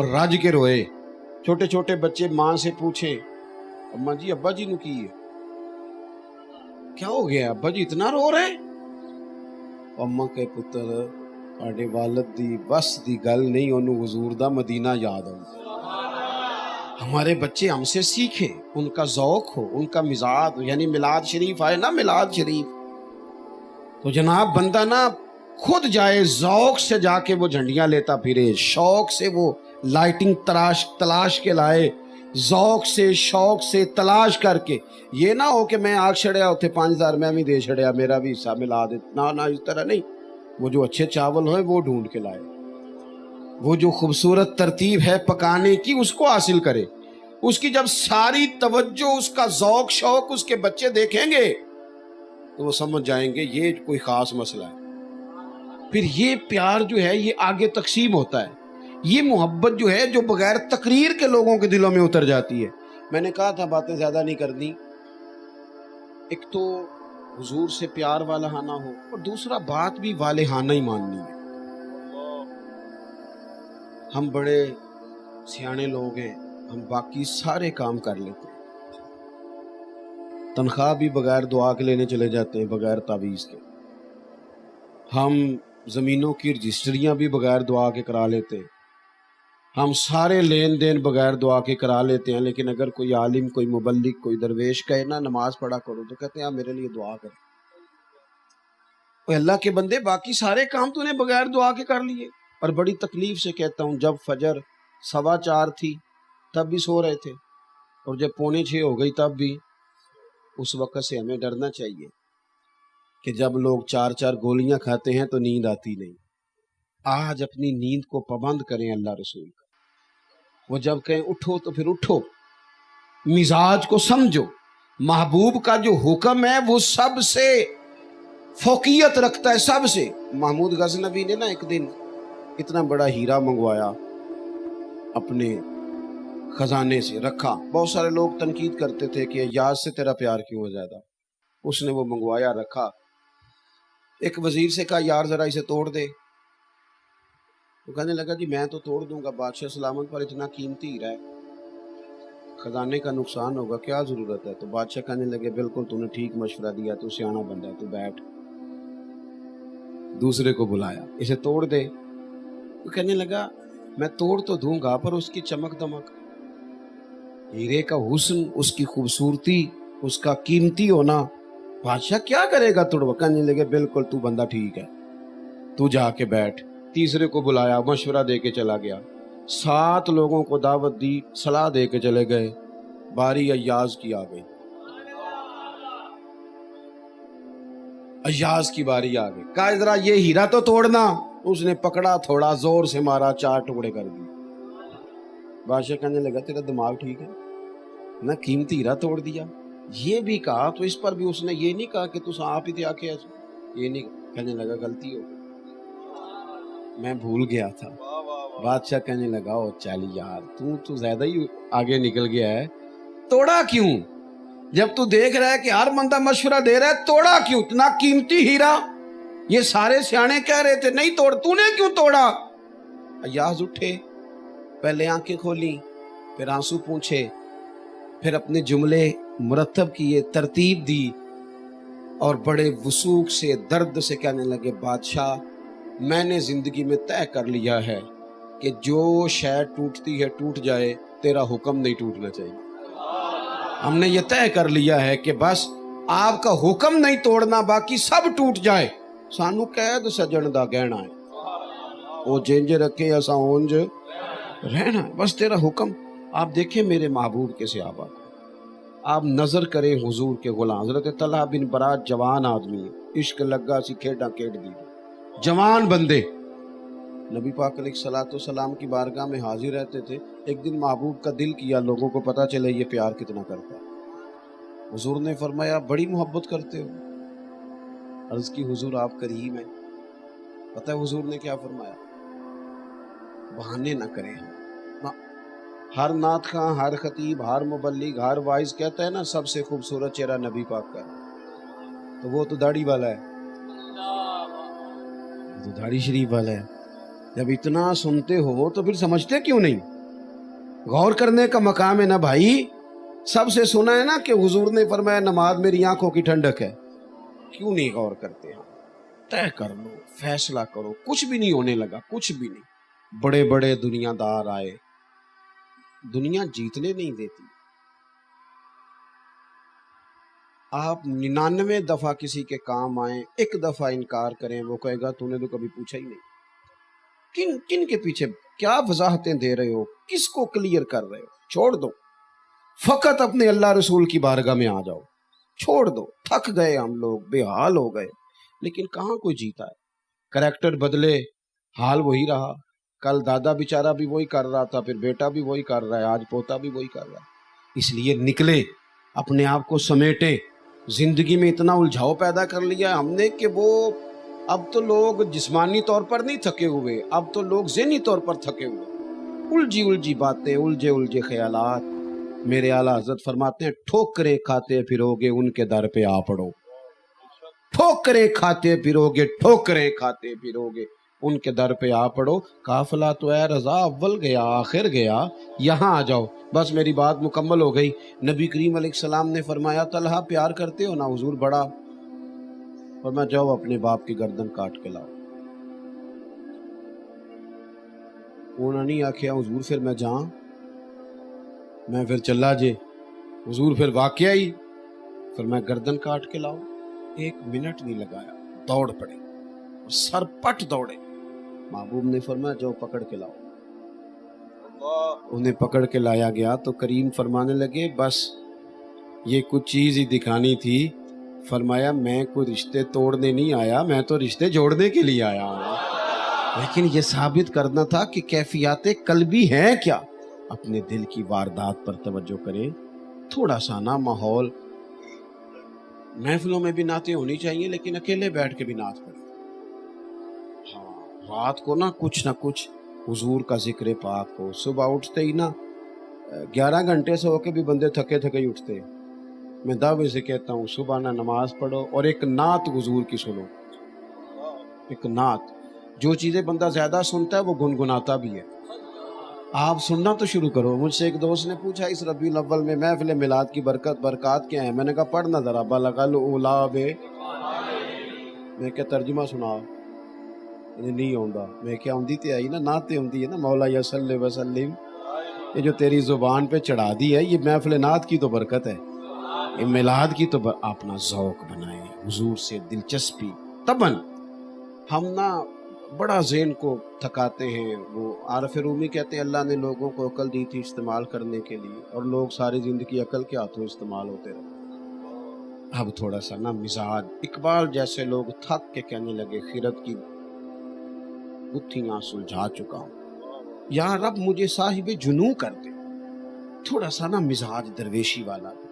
اور رج کے روئے. چھوٹے چھوٹے بچے ماں سے پوچھے اماں جی ابا جی نو کی ہے, کیا ہو گیا ابا جی اتنا رو رہے؟ اماں کہ پتر آڈے والد دی بس دی گل نہیں, انہوں حضور دا مدینہ یاد ہو. ہمارے بچے ہم سے سیکھے, ان کا ذوق ہو, ان کا مزاج, یعنی میلاد شریف آئے نا, میلاد شریف تو جناب بندہ نا خود جائے, ذوق سے جا کے وہ جھنڈیاں لیتا پھرے, شوق سے وہ لائٹنگ تلاش کے لائے, ذوق سے شوق سے تلاش کر کے. یہ نہ ہو کہ میں آگ چھڑیا ہوتے 5000 میں بھی دے چھڑیا, میرا بھی حصہ ملا دے, نہ اس طرح نہیں. وہ جو اچھے چاول ہوئے وہ ڈھونڈ کے لائے, وہ جو خوبصورت ترتیب ہے پکانے کی اس کو حاصل کرے. اس کی جب ساری توجہ, اس کا ذوق شوق اس کے بچے دیکھیں گے تو وہ سمجھ جائیں گے یہ کوئی خاص مسئلہ ہے. پھر یہ پیار جو ہے یہ آگے تقسیم ہوتا ہے. یہ محبت جو ہے جو بغیر تقریر کے لوگوں کے دلوں میں اتر جاتی ہے. میں نے کہا تھا باتیں زیادہ نہیں کرنی. ایک تو حضور سے پیار والہانہ ہو, اور دوسرا بات بھی والہانہ ہی ماننی ہے. ہم بڑے سیانے لوگ ہیں, ہم باقی سارے کام کر لیتے ہیں, تنخواہ بھی بغیر دعا کے لینے چلے جاتے ہیں, بغیر تعویذ کے. ہم زمینوں کی رجسٹریاں بھی بغیر دعا کے کرا لیتے ہیں, ہم سارے لین دین بغیر دعا کے کرا لیتے ہیں. لیکن اگر کوئی عالم, کوئی مبلغ, کوئی درویش کہے نا نماز پڑھا کرو تو کہتے ہیں آپ میرے لیے دعا کریں. اللہ کے بندے باقی سارے کام تو نے بغیر دعا کے کر لیے. اور بڑی تکلیف سے کہتا ہوں, جب فجر 4:15 تھی تب بھی سو رہے تھے, اور جب 5:45 ہو گئی تب بھی. اس وقت سے ہمیں ڈرنا چاہیے کہ جب لوگ 4 گولیاں کھاتے ہیں تو نیند آتی نہیں. آج اپنی نیند کو پابند کریں اللہ رسول کا. وہ جب کہیں اٹھو تو پھر اٹھو, مزاج کو سمجھو. محبوب کا جو حکم ہے وہ سب سے فوقیت رکھتا ہے, سب سے. محمود غزنوی نے نا ایک دن اتنا بڑا ہیرا منگوایا, اپنے خزانے سے رکھا. بہت سارے لوگ تنقید کرتے تھے کہ یاد سے تیرا پیار کیوں ہے زیادہ. اس نے وہ منگوایا, رکھا. ایک وزیر سے کہا یار ذرا اسے توڑ دے. وہ کہنے لگا جی میں تو توڑ دوں گا, بادشاہ سلامت پر اتنا قیمتی ہیرا ہے, خزانے کا نقصان ہوگا, کیا ضرورت ہے. تو بادشاہ کہنے لگے بالکل تو نے ٹھیک مشورہ دیا, تو سیانا بندہ ہے, تو بیٹھ. دوسرے کو بلایا, اسے توڑ دے. وہ کہنے لگا میں توڑ تو دوں گا پر اس کی چمک دمک, ہیرے کا حسن, اس کی خوبصورتی, اس کا قیمتی ہونا, بادشاہ کیا کرے گا توڑوا. کہنے لگے بالکل تو بندہ ٹھیک ہے, تو جا کے بیٹھ. تیسرے کو بلایا, مشورہ دے کے چلا گیا. 7 لوگوں کو دعوت دی, صلاح دے کے چلے گئے. باری ایاز کی آ گئی, ایاز کی باری آ گئی. کہا ذرا یہ ہیرا تو توڑنا. اس نے پکڑا, تھوڑا زور سے مارا, 4 ٹکڑے کر دیے. بادشاہ کہنے لگا تیرا دماغ ٹھیک ہے نہ, قیمتی ہیرا توڑ دیا. یہ بھی کہا تو اس پر بھی اس نے یہ نہیں کہا کہ تو آپ ہی تھے آ کے ایسے, یہ نہیں. کہنے لگا غلطی ہو گئی, میں بھول گیا تھا. بادشاہ کہنے لگا او چل یار تو زیادہ ہی آگے نکل گیا ہے, توڑا کیوں؟ جب تو دیکھ رہا ہے کہ ہر بندہ مشورہ دے رہا ہے, توڑا کیوں؟ اتنا قیمتی ہیرا, یہ سارے سیانے کہہ رہے تھے نہیں توڑ, تو نے کیوں توڑا؟ ایاز اٹھے, پہلے آنکھیں کھولی, پھر آنسو پونچھے, پھر اپنے جملے مرتب کیے, ترتیب دی, اور بڑے وثوق سے, درد سے کہنے لگے بادشاہ میں نے زندگی میں طے کر لیا ہے کہ جو شے ٹوٹتی ہے ٹوٹ جائے, تیرا حکم نہیں ٹوٹنا چاہیے. ہم نے یہ طے کر لیا ہے کہ بس آپ کا حکم نہیں توڑنا, باقی سب ٹوٹ جائے. سانو قید سجن دا گہنا ہے, وہ جنج رکھے ایسا اونج رہنا, بس تیرا حکم. آپ دیکھیں میرے محبوب کے صحابہ کو, آپ نظر کریں حضور کے غلام. حضرت طلحہ بن برات جوان آدمی, عشق لگا سی کھیڈا کھیڈ دی, جوان بندے نبی پاک علیہ الصلوۃ والسلام کی بارگاہ میں حاضر رہتے تھے. ایک دن محبوب کا دل کیا لوگوں کو پتہ چلے یہ پیار کتنا کرتا ہے. حضور نے فرمایا بڑی محبت کرتے ہو. عرض کی حضور آپ کریم ہیں. پتہ ہے حضور نے کیا فرمایا؟ بہانے نہ کریں. ہر نعت خواں, ہر خطیب, ہر مبلغ, ہر وائز کہتا ہے نا سب سے خوبصورت چہرہ نبی پاک کا, تو وہ تو داڑھی والا ہے, تو داڑھی شریف والا ہے. جب اتنا سنتے ہو تو پھر سمجھتے کیوں نہیں؟ غور کرنے کا مقام ہے نا بھائی. سب سے سنا ہے نا کہ حضور نے فرمایا نماز میری آنکھوں کی ٹھنڈک ہے. کیوں نہیں غور کرتے ہم؟ طے کر لو, فیصلہ کرو. کچھ بھی نہیں ہونے لگا, کچھ بھی نہیں. بڑے بڑے دنیا دار آئے, دنیا جیتنے نہیں دیتی. آپ 99 دفعہ کسی کے کام آئیں, ایک دفعہ انکار کریں, وہ کہے گا تو نے تو کبھی پوچھا ہی نہیں. کن کے پیچھے کیا وضاحتیں دے رہے ہو, کس کو کلیئر کر رہے ہو؟ چھوڑ دو, فقط اپنے اللہ رسول کی بارگاہ میں آ جاؤ. چھوڑ دو, تھک گئے ہم لوگ, بے حال ہو گئے. لیکن کہاں کوئی جیتا ہے؟ کریکٹر بدلے, حال وہی رہا. کل دادا بیچارہ بھی وہی کر رہا تھا, پھر بیٹا بھی وہی کر رہا ہے, آج پوتا بھی وہی کر رہا ہے. اس لیے نکلے, اپنے آپ کو سمیٹے. زندگی میں اتنا الجھاؤ پیدا کر لیا ہم نے کہ وہ اب تو لوگ جسمانی طور پر نہیں تھکے ہوئے, اب تو لوگ ذہنی طور پر تھکے ہوئے. الجھی باتیں, الجھے خیالات. میرے اعلیٰ حضرت فرماتے ہیں ٹھوکریں کھاتے پھرو گے ان کے در پہ آ پڑو. ٹھوکریں کھاتے پھرو گے, ٹھوکریں کھاتے پھرو گے ان کے در پہ آ پڑو. قافلہ تو اے رضا اول گیا آخر گیا, یہاں آ جاؤ. بس میری بات مکمل ہو گئی. نبی کریم علیہ السلام نے فرمایا طلحہ پیار کرتے ہو نا؟ حضور بڑا. فرمایا جاؤ اپنے باپ کی گردن کاٹ کے لاؤ. انہوں نے نہیں آکھیا حضور پھر میں جاؤں, میں پھر چلا جے. حضور پھر واقعہ ہی فرمایا گردن کاٹ کے لاؤ. 1 منٹ نہیں لگایا, دوڑ پڑے, سر پٹ دوڑے. محبوب نے فرمایا جاؤ پکڑ کے لاؤ. انہیں پکڑ کے لایا گیا تو کریم فرمانے لگے بس یہ کچھ چیز ہی دکھانی تھی. فرمایا میں کوئی رشتے توڑنے نہیں آیا, میں تو رشتے جوڑنے کے لیے آیا ہوں. لیکن یہ ثابت کرنا تھا کہ کیفیات قلبی ہیں کیا. اپنے دل کی واردات پر توجہ کریں. تھوڑا سا نا ماحول, محفلوں میں بھی نعتیں ہونی چاہیے لیکن اکیلے بیٹھ کے بھی نعت پڑھیں. ہاں, رات کو نا کچھ حضور کا ذکر پاک ہو. صبح اٹھتے ہی نا 11 گھنٹے سے ہو کے بھی بندے تھکے ہی اٹھتے. میں دعوے سے کہتا ہوں صبح نہ نماز پڑھو اور ایک نعت حضور کی سنو. ایک نعت, جو چیزیں بندہ زیادہ سنتا ہے وہ گنگناتا بھی ہے. آپ سننا تو شروع کرو. مجھ سے ایک دوست نے پوچھا اس ربیع الاول میں محفل میلاد کی برکات کیا ہیں؟ میں نے کہا پڑھنا ذرا بلغ الاولیٰ بے. میں کیا ترجمہ سنا نہیں آؤں. میں کیا آؤں تے آئی نا, نعت آؤں ہے نا, مولا یا صلی وسلم. یہ جو تیری زبان پہ چڑھا دی ہے یہ محفل نعت کی تو برکت ہے, یہ میلاد کی تو اپنا ذوق بنائیں, حضور سے دلچسپی. تباً ہم نا بڑا ذہن کو تھکاتے ہیں. وہ عارف رومی کہتے ہیں اللہ نے لوگوں کو عقل دی تھی استعمال کرنے کے لیے, اور لوگ ساری زندگی عقل کے ہاتھوں استعمال ہوتے رہے. اب تھوڑا سا نا مزاج, اقبال جیسے لوگ تھک کے کہنے لگے خیرت کی گتھیاں سلجھا چکا ہوں, یا رب مجھے صاحب جنوں کر دے. تھوڑا سا نا مزاج درویشی والا بھی,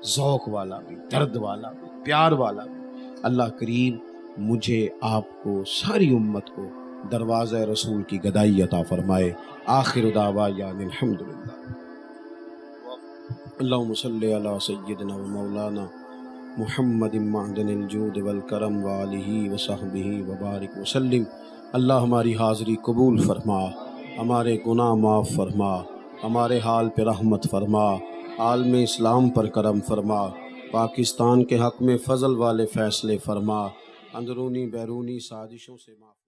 ذوق والا بھی, درد والا بھی, پیار والا بھی. اللہ کریم مجھے آپ کو ساری امت کو دروازہ رسول کی گدائی عطا فرمائے. آخر دعوانا الحمدللہ. اللہم صلی علی سیدنا و مولانا محمد معدن الجود والکرم وآلہ وصحبہ وبارک وسلم. اللہ ہماری حاضری قبول فرما, ہمارے گناہ معاف فرما, ہمارے حال پہ رحمت فرما, عالم اسلام پر کرم فرما, پاکستان کے حق میں فضل والے فیصلے فرما, اندرونی بیرونی سازشوں سے معاف.